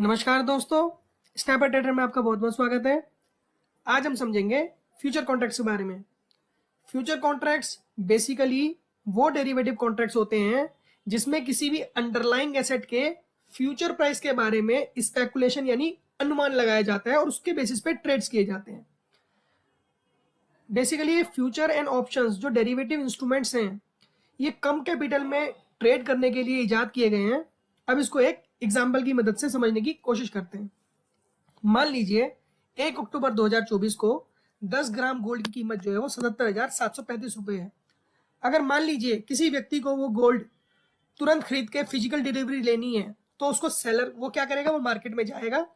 नमस्कार दोस्तों, snapper trader में आपका बहुत बहुत स्वागत है। आज हम समझेंगे फ्यूचर कॉन्ट्रैक्ट्स के बारे में। फ्यूचर कॉन्ट्रैक्ट्स बेसिकली वो डेरिवेटिव कॉन्ट्रैक्ट्स होते हैं जिसमें किसी भी अंडरलाइंग एसेट के फ्यूचर प्राइस के बारे में स्पेकुलेशन यानी अनुमान लगाया जाता है और उसके बेसिस पे ट्रेड्स किए जाते हैं। बेसिकली ये फ्यूचर एंड ऑप्शंस जो डेरिवेटिव इंस्ट्रूमेंट्स हैं ये कम कैपिटल में ट्रेड करने के लिए इजाद किए गए हैं। अब इसको एक एग्जाम्पल की मदद से समझने की कोशिश करते हैं। मान लीजिए 1 अक्टूबर 2024 को 10 ग्राम गोल्ड की कीमत जो है वो 77,735 रुपए है। अगर मान लीजिए किसी व्यक्ति को वो गोल्ड तुरंत खरीद के फिजिकल डिलीवरी लेनी है तो उसको सेलर वो क्या करेगा, वो मार्केट में जाएगा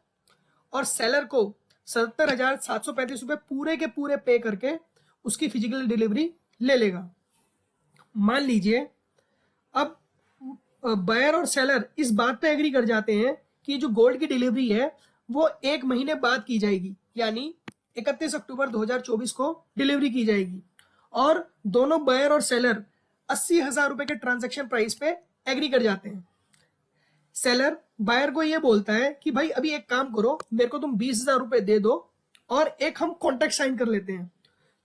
और सेलर को 77,735 रुपए पूरे के पूरे पे करके उसकी फिजिकल डिलीवरी ले लेगा। मान लीजिए अब बायर और सेलर इस बात पे एग्री कर जाते हैं कि जो गोल्ड की डिलीवरी है वो 1 महीने बाद की जाएगी, यानी 31 अक्टूबर 2024 को डिलीवरी की जाएगी और दोनों बायर और सेलर 80,000 रुपए के ट्रांजैक्शन प्राइस पे एग्री कर जाते हैं। सेलर बायर को ये बोलता है कि भाई अभी एक काम करो, मेरे को तुम 20,000 रुपए दे दो और एक हम कॉन्ट्रैक्ट साइन कर लेते हैं।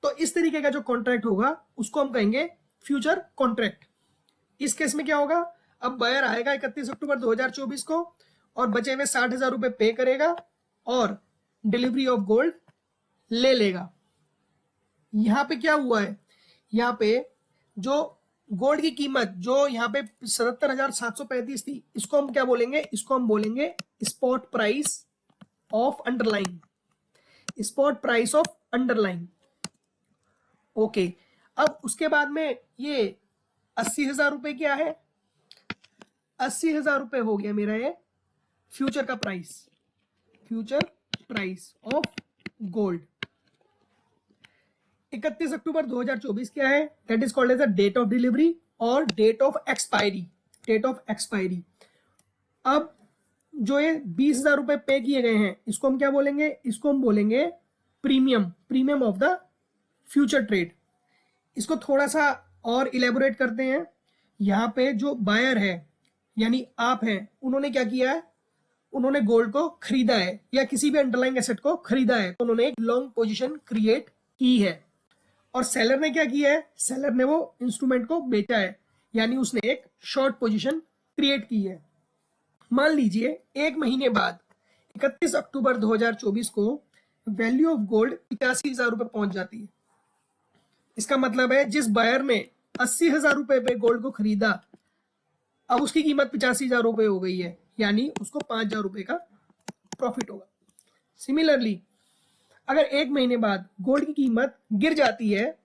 तो इस तरीके का जो कॉन्ट्रैक्ट होगा उसको हम कहेंगे फ्यूचर कॉन्ट्रैक्ट। इस केस में क्या होगा, अब बायर आएगा 31 अक्टूबर 2024 को और बचे हुए 60,000 रुपए पे करेगा और डिलीवरी ऑफ गोल्ड ले लेगा। यहां पे क्या हुआ है, यहाँ पे जो गोल्ड की कीमत जो यहाँ पे 77,735 थी, इसको हम क्या बोलेंगे, इसको हम बोलेंगे spot price of underline, spot price of underline. Okay, अब उसके बाद में ये 80,000 रुपए क्या है, 80,000 रुपए हो गया मेरा ये फ्यूचर का price, future price of gold. 31 अक्टूबर 2024 क्या है, that is called as the date of delivery और date of expiry, date of expiry. अब जो ये 20,000 रुपए पे किए गए हैं इसको हम क्या बोलेंगे, इसको हम बोलेंगे premium, premium of the future trade. इसको थोड़ा सा और इलेबोरेट करते हैं। यहाँ पे जो बायर है यानी आप हैं, उन्होंने क्या किया है, उन्होंने गोल्ड को खरीदा है या किसी भी अंडरलाइंग एसेट को खरीदा है, तो उन्होंने एक लॉन्ग पोजीशन क्रिएट की है। और सेलर ने क्या किया है, सेलर ने वो इंस्ट्रूमेंट को बेचा है यानी उसने एक शॉर्ट पोजीशन क्रिएट की है। मान लीजिए 1 महीने बाद 31 अक्टूबर 2024 को वैल्यू ऑफ गोल्ड 85,000 रुपए पहुंच जाती है। इसका मतलब है जिस बायर ने 80,000 रुपए पे गोल्ड को खरीदा, अब उसकी कीमत 85,000 रुपए हो गई है, यानी उसको 5,000 रुपए का प्रॉफिट होगा। सिमिलरली अगर 1 महीने बाद गोल्ड की कीमत गिर जाती है,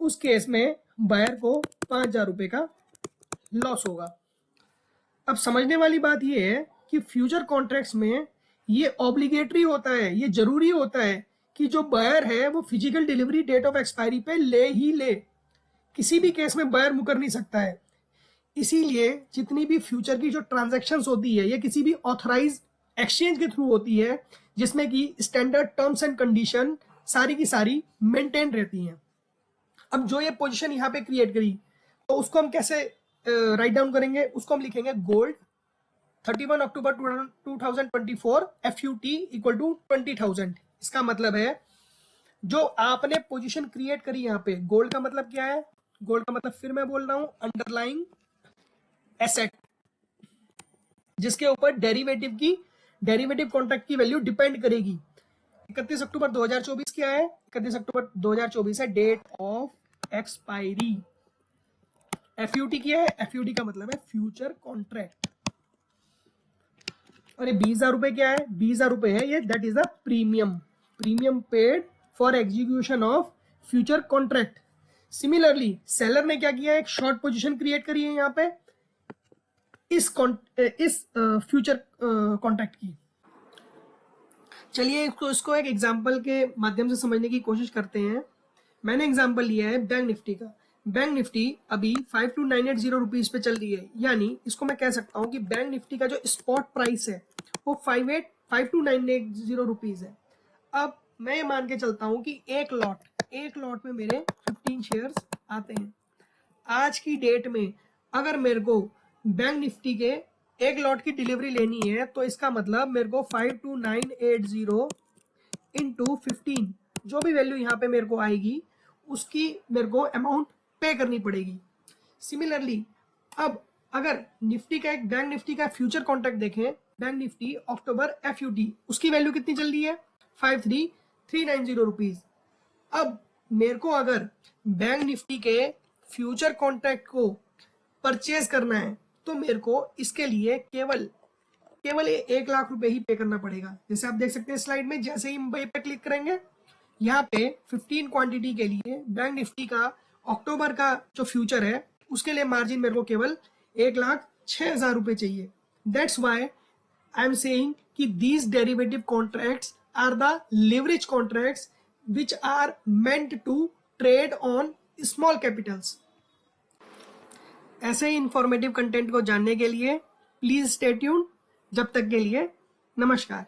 उस केस में बायर को 5,000 रुपए का लॉस होगा। अब समझने वाली बात यह है कि फ्यूचर कॉन्ट्रैक्ट्स में ये ऑब्लिगेटरी होता है, ये जरूरी होता है कि जो बायर है वो physical delivery date of expiry पे ले ही ले, किसी भी केस में बायर मुकर नहीं सकता है। इसीलिए जितनी भी फ्यूचर की जो ट्रांजैक्शंस होती है ये किसी भी ऑथराइज एक्सचेंज के थ्रू होती है जिसमें कि स्टैंडर्ड टर्म्स एंड कंडीशन सारी की सारी मेंटेन रहती हैं। अब जो ये पोजीशन यहाँ पे क्रिएट करी तो उसको हम कैसे राइट डाउन करेंगे, उसको हम लिखेंगे gold 31 October 2024 FUT equal to 20,000। इसका मतलब है जो आपने पोजीशन क्रिएट करी यहाँ पे, गोल्ड का मतलब क्या है, गोल्ड का मतलब फिर मैं बोल रहा हूं अंडरलाइंग एसेट जिसके ऊपर डेरिवेटिव कॉन्ट्रैक्ट की वैल्यू डिपेंड करेगी। 31 अक्टूबर 2024 क्या है, 31 अक्टूबर 2024 है डेट ऑफ एक्सपायरी। FUT क्या है, FUT का मतलब है फ्यूचर कॉन्ट्रैक्ट। और ये 20,000 रुपए क्या है, 20,000 रुपए है ये, that is the premium, premium paid for execution of future contract. Similarly seller ने क्या किया है, एक शॉर्ट पोजीशन क्रिएट करी है यहाँ पे इस फ्यूचर कॉन्ट्रैक्ट की। चलिए इसको एक एग्जांपल के माध्यम से समझने की कोशिश करते हैं। मैंने एग्जांपल लिया है बैंक निफ्टी का। बैंक निफ्टी अभी 52,980 रुपीज पे चल रही है, यानी इसको मैं कह सकता हूं कि बैंक निफ्टी का जो स्पॉट प्राइस है वो 52,980 रुपीज है। अब मैं ये मान के चलता हूं कि एक लॉट में मेरे 15 शेयर्स आते हैं। आज की डेट में अगर मेरे को बैंक निफ्टी के एक लॉट की डिलीवरी लेनी है, तो इसका मतलब मेरे को 52980 इंटू 15, जो भी वैल्यू यहाँ पे मेरे को आएगी उसकी मेरे को अमाउंट पे करनी पड़ेगी। सिमिलरली अब अगर निफ्टी का एक बैंक निफ्टी का फ्यूचर कॉन्ट्रैक्ट देखें, बैंक निफ्टी अक्टूबर FUT, उसकी वैल्यू कितनी चल रही है 53390 रुपीज। अब मेरे को अगर बैंक निफ्टी के फ्यूचर कॉन्ट्रैक्ट को परचेज करना है तो मेरे को इसके लिए केवल 1 लाख रुपए ही पे करना पड़ेगा। जैसे आप देख सकते हैं स्लाइड में, जैसे ही हम पे क्लिक करेंगे यहाँ पे 15 क्वांटिटी के लिए बैंक निफ्टी का अक्टूबर का जो फ्यूचर है उसके लिए मार्जिन मेरे को केवल 1,06,000 रुपए चाहिए। That's why I am saying कि these derivative contracts are the leverage contracts which are meant to trade on small capitals. ऐसे ही इंफॉर्मेटिव कंटेंट को जानने के लिए प्लीज स्टे ट्यून्ड। जब तक के लिए नमस्कार।